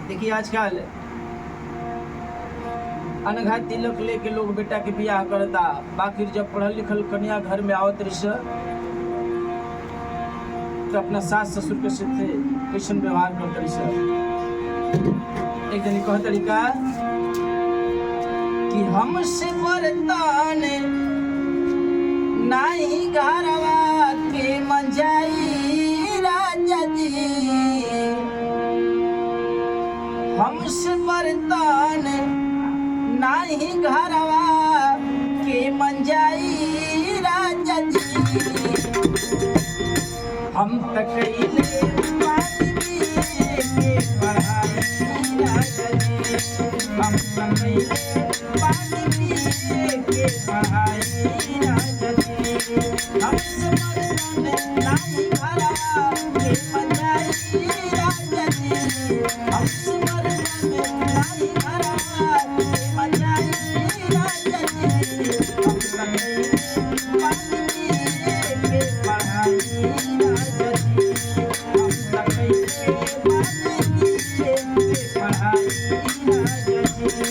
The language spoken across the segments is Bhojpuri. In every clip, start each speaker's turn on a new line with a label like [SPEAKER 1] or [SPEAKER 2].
[SPEAKER 1] देखिए आजकल अनघा तिलक लेके लोग बेटा के बियाह करता, बाकी जब पढ़ल लिखल कन्या घर में आवत रही तो अपना सास ससुर के साथ कैसन व्यवहार करते रही। एक जनी कह तरीका कि हमसे बर्तन नहीं घरवा के मंजाई राजा जी, हमसे बर्तन नहीं घरवा के मंजाई राजा जी, हम तकैले पानी के पढ़ाई राजा जी, हम तकैले पानी के पढ़ाई राजा जी, हमसे बर्तन नहीं घरवा के मंजाई राजा जी, हमसे बर्तन नहीं घरवा के मंजाई राजा जी, हम तकैले पानी के पढ़ाई राजा जी, हम तकैले पानी के पढ़ाई राजा जी।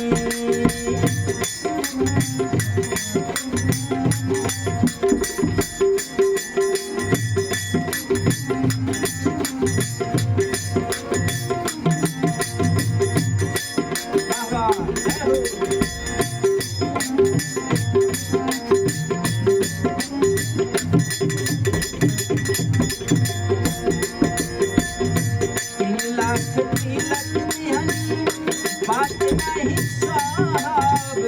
[SPEAKER 1] बात नहीं साहब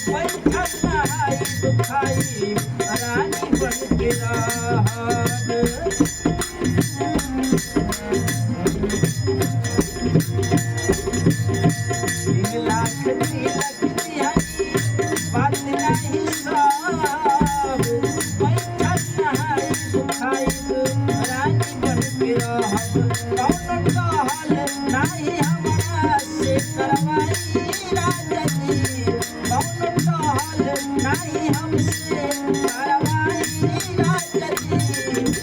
[SPEAKER 1] बैठल नहाई दुखाई रानी बन के रहब, 3 लाख तिलक दिहनी बात नहीं साहब बैठल नहाई दुखाई रानी बन के रहब, कौन कहल नहीं हमरा से करवाई राजा जी, कौन कहल नहीं हमसे करवाई राजा जी,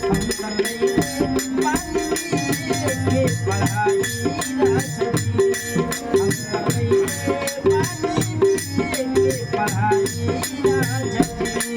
[SPEAKER 1] हम तकैले पानी के पढ़ाई राजा जी, हम तकैले पानी के पढ़ाई राजा जी।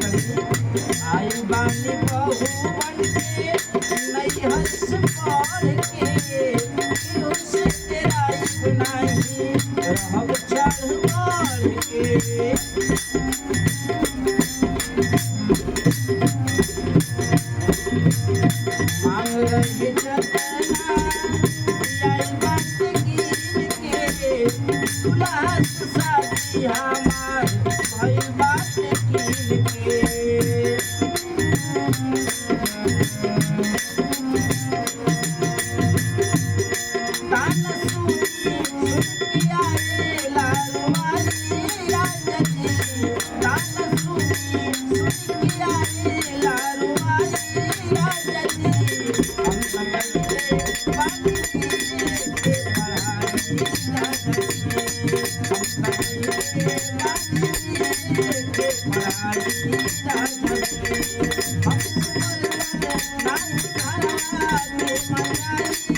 [SPEAKER 1] आई बानी बहू बनके नैहर से पढ़ के, केहू से तेराई नहीं रहब चढ़ बढ़ के, मांग रही जतना आई बात गिन के, दुल्हा से शादी हमार भइल बात गिन के, ताना सुनी सुन के आए लालवाई राजा जी, ताना सुनी सुन के आए लालवाई राजा जी, हम तकैले पानी के पढ़ाई राजा जी, हम तकैले पानी के पढ़ाई राजा जी, हमसे बर्तन नहीं घरवा के मंजाई